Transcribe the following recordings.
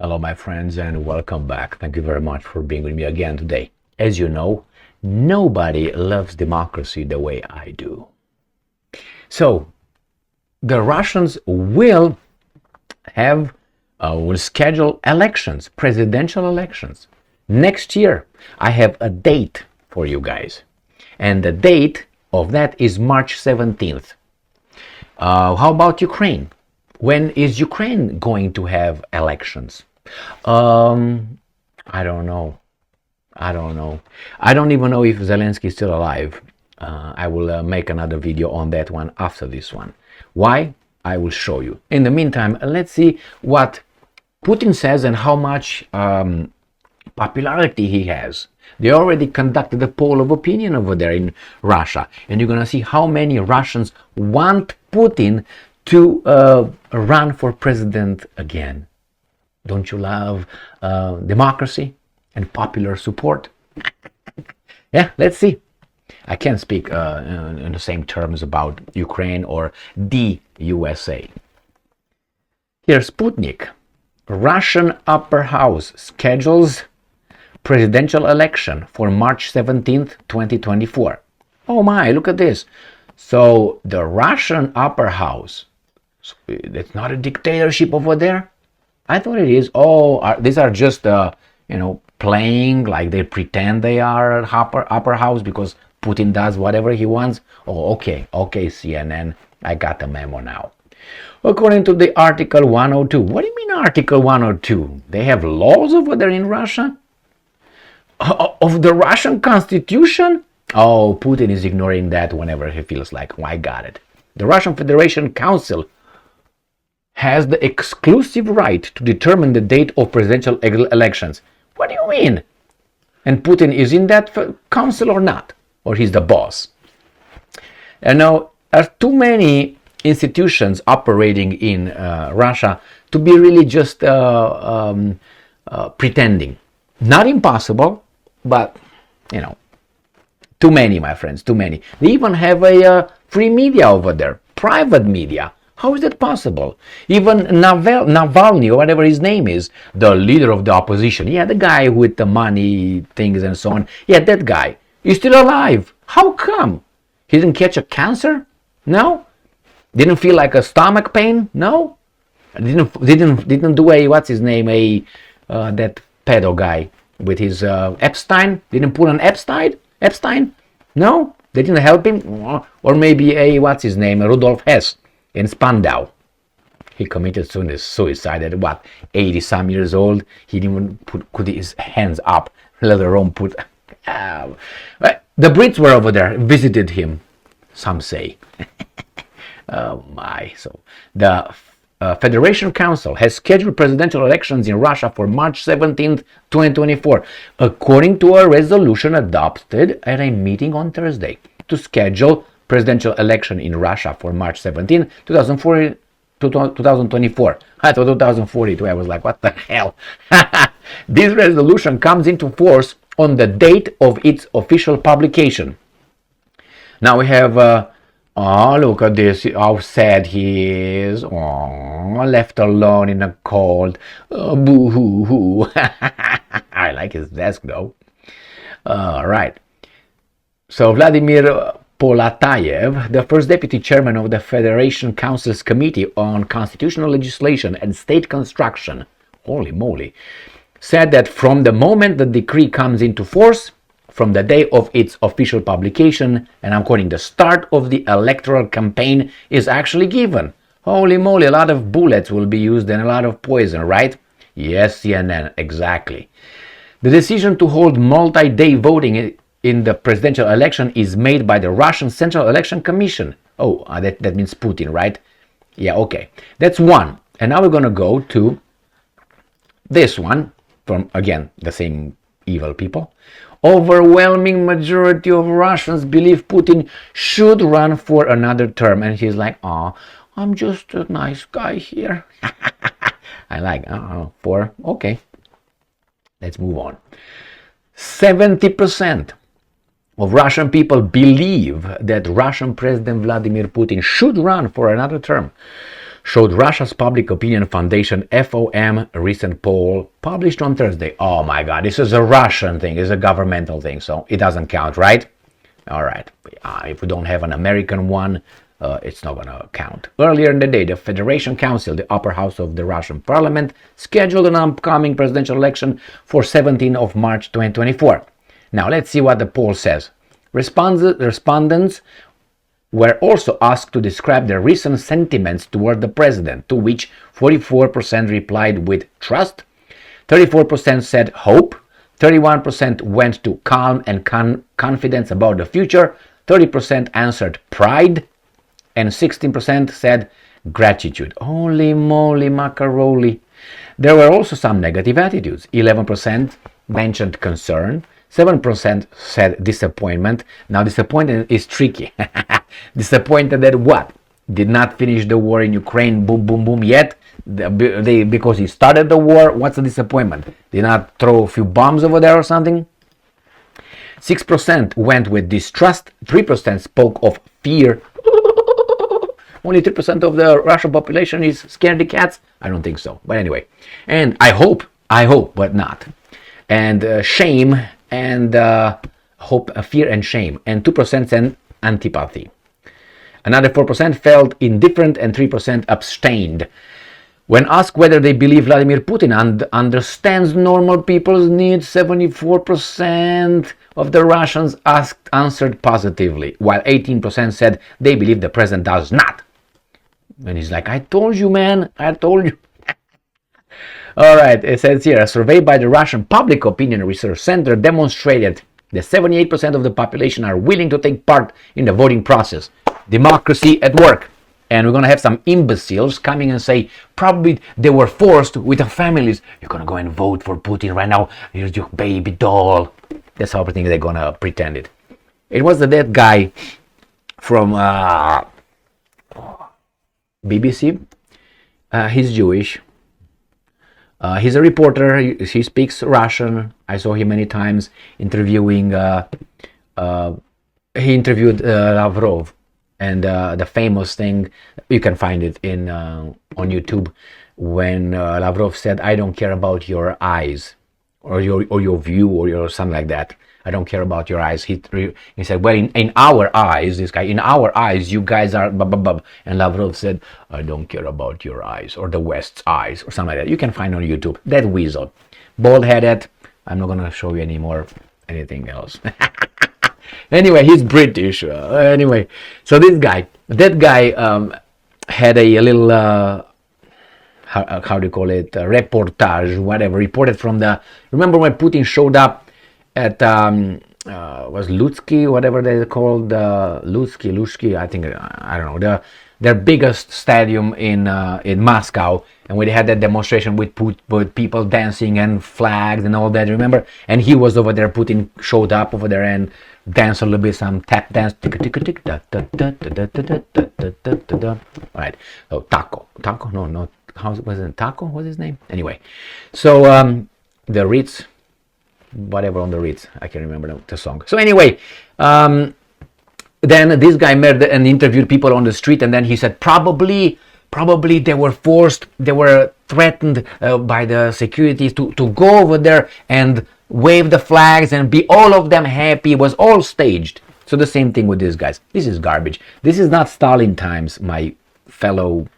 Hello, my friends, and welcome back. Thank you very much for being with me again today. As you know, nobody loves democracy the way I do. So, the Russians will schedule elections, presidential elections. Next year, I have a date for you guys. And the date of that is March 17th. How about Ukraine? When is Ukraine going to have elections? I don't know. I don't even know if Zelensky is still alive. I will make another video on that one after this one. Why? I will show you. In the meantime, let's see what Putin says and how much popularity he has. They already conducted a poll of opinion over there in Russia, and you're gonna see how many Russians want Putin to run for president again. Don't you love democracy and popular support? Yeah, let's see. I can't speak in the same terms about Ukraine or the USA. Here's Sputnik. Russian upper house schedules presidential election for March 17th, 2024. Oh my, look at this. So the Russian upper house, it's not a dictatorship over there? I thought it is. Oh, these are just, playing like they pretend they are upper house because Putin does whatever he wants. Oh, okay, CNN, I got the memo now. According to the Article 102. What do you mean Article 102? They have laws over there in Russia? Of the Russian Constitution? Oh, Putin is ignoring that whenever he feels like, oh, I got it. The Russian Federation Council has the exclusive right to determine the date of presidential elections. What do you mean? And Putin is in that council or not? Or he's the boss? And now, there are too many institutions operating in Russia to be really just pretending. Not impossible, but, too many, my friends, too many. They even have a free media over there, private media. How is that possible? Even Navalny, or whatever his name is, the leader of the opposition, yeah, the guy with the money things and so on, yeah, that guy is still alive. How come? He didn't catch a cancer? No? Didn't feel like a stomach pain? No? Didn't do a, what's his name, that pedo guy with his Epstein? Didn't pull an Epstein? No? They didn't help him? Or maybe what's his name, Rudolf Hess in Spandau. He committed suicide at 80 some years old. He didn't even put his hands up, let alone put. The Brits were over there, visited him, some say. Oh my. So the Federation Council has scheduled presidential elections in Russia for March 17th, 2024, according to a resolution adopted at a meeting on Thursday to schedule presidential election in Russia for March 17, 2024. I thought 2042. I was like, what the hell? This resolution comes into force on the date of its official publication. Now we have, look at this, how sad he is. Oh, left alone in the cold. Boo-hoo-hoo. I like his desk though. All right. So Vladimir Polatayev, the first deputy chairman of the Federation Council's Committee on Constitutional Legislation and State Construction, holy moly, said that from the moment the decree comes into force, from the day of its official publication, and I'm quoting, the start of the electoral campaign is actually given. Holy moly, a lot of bullets will be used and a lot of poison, right? Yes, CNN, exactly. The decision to hold multi-day voting in the presidential election is made by the Russian Central Election Commission. Oh, that means Putin, right? Yeah, okay. That's one. And now we're going to go to this one from, again, the same evil people. Overwhelming majority of Russians believe Putin should run for another term. And he's like, oh, I'm just a nice guy here. I like, okay. Let's move on. 70% of Russian people believe that Russian President Vladimir Putin should run for another term. showed Russia's Public Opinion Foundation FOM recent poll published on Thursday. Oh my God, this is a Russian thing, it's a governmental thing, so it doesn't count, right? All right, if we don't have an American one, it's not gonna count. Earlier in the day, the Federation Council, the upper house of the Russian parliament, scheduled an upcoming presidential election for 17th of March 2024. Now let's see what the poll says. Respondents were also asked to describe their recent sentiments toward the president, to which 44% replied with trust, 34% said hope, 31% went to calm and confidence about the future, 30% answered pride, and 16% said gratitude. Holy moly macaroni. There were also some negative attitudes. 11% mentioned concern, 7% said disappointment. Now disappointment is tricky. Disappointed that what? Did not finish the war in Ukraine, boom, boom, boom, yet? Because he started the war, what's the disappointment? Did not throw a few bombs over there or something? 6% went with distrust, 3% spoke of fear. Only 3% of the Russian population is scaredy cats? I don't think so, but anyway. And I hope, but not. And shame and hope, fear and shame. And 2% said antipathy. Another 4% felt indifferent and 3% abstained. When asked whether they believe Vladimir Putin understands normal people's needs, 74% of the Russians answered positively, while 18% said they believe the president does not. And he's like, I told you, man, I told you. All right, it says here, a survey by the Russian Public Opinion Research Center demonstrated that 78% of the population are willing to take part in the voting process. Democracy at work. And we're going to have some imbeciles coming and say, probably they were forced with their families. You're going to go and vote for Putin right now. Here's your baby doll. That's how I think they're going to pretend it. It was that guy from BBC. He's Jewish. He's a reporter. He speaks Russian. I saw him many times interviewing. He interviewed Lavrov. And the famous thing, you can find it on YouTube, when Lavrov said, I don't care about your eyes or your view or your something like that. I don't care about your eyes. He said, well, in our eyes, this guy, in our eyes, you guys are blah, blah, blah. And Lavrov said, I don't care about your eyes or the West's eyes or something like that. You can find on YouTube. That weasel. Bald-headed. I'm not going to show you anymore anything else. Anyway, he's British. Anyway, so that guy had a little, how do you call it, reportage, whatever, reported from remember when Putin showed up at, was Lutsky, whatever they called, Lutsky, I think, I don't know, their biggest stadium in Moscow, and we had that demonstration with people dancing and flags and all that, remember? And he was over there, Putin showed up over there and danced a little bit, some tap dance, right? So Taco, no, how was it? Taco, what's his name? Anyway, so the Ritz, whatever on the Ritz, I can't remember the song. So anyway, then this guy met and interviewed people on the street, and then he said probably they were threatened by the securities to go over there and wave the flags and be all of them happy. It was all staged. So the same thing with these guys. This is garbage. This is not Stalin times, my fellow.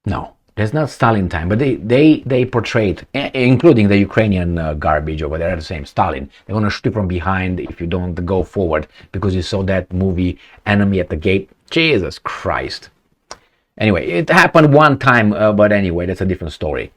No, it's not Stalin time, but they portrayed, including the Ukrainian garbage over there, the same Stalin. They're going to shoot you from behind if you don't go forward because you saw that movie Enemy at the Gate. Jesus Christ. Anyway, it happened one time, but anyway, that's a different story.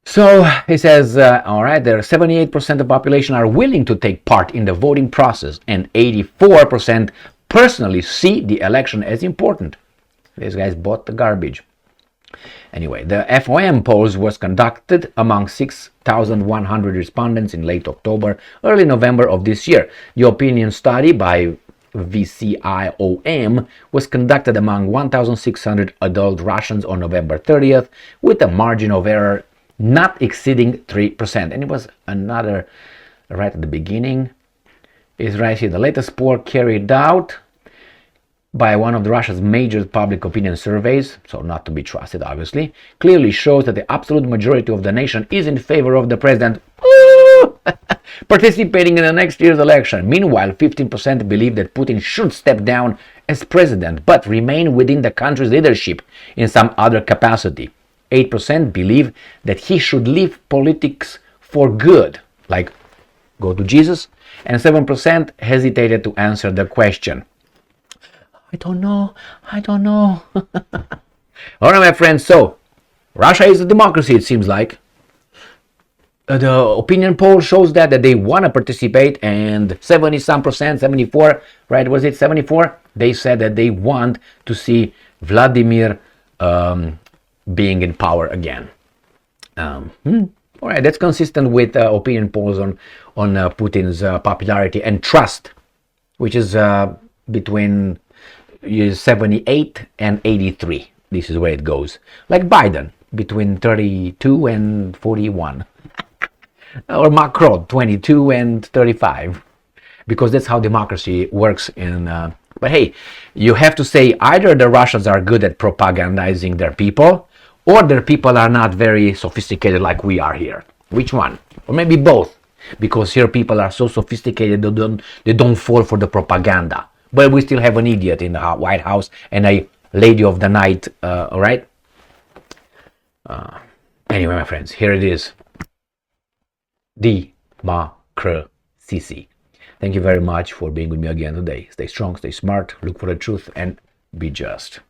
So he says, all right, there are 78% of the population are willing to take part in the voting process, and 84% personally see the election as important. These guys bought the garbage. Anyway, the FOM polls was conducted among 6,100 respondents in late October, early November of this year. The opinion study by VCIOM was conducted among 1,600 adult Russians on November 30th, with a margin of error not exceeding 3%. And it was another, right at the beginning, is right here. The latest poll carried out by one of Russia's major public opinion surveys, so not to be trusted obviously, clearly shows that the absolute majority of the nation is in favor of the president participating in the next year's election. Meanwhile, 15% believe that Putin should step down as president but remain within the country's leadership in some other capacity. 8% believe that he should leave politics for good, like go to Jesus, and 7% hesitated to answer the question. I don't know. All right, my friends, so Russia is a democracy, it seems like. The opinion poll shows that they want to participate, and 70-some percent, 74, right, was it 74? They said that they want to see Vladimir being in power again. All right, that's consistent with opinion polls on Putin's popularity and trust, which is between 78 and 83. This is where it goes. Like Biden, between 32 and 41. Or Macron, 22 and 35. Because that's how democracy works in... but hey, you have to say either the Russians are good at propagandizing their people, or their people are not very sophisticated like we are here. Which one? Or maybe both. Because here people are so sophisticated they don't fall for the propaganda. But we still have an idiot in the White House and a lady of the night, all right? Anyway, my friends, here it is. Democracy. Thank you very much for being with me again today. Stay strong, stay smart, look for the truth, and be just.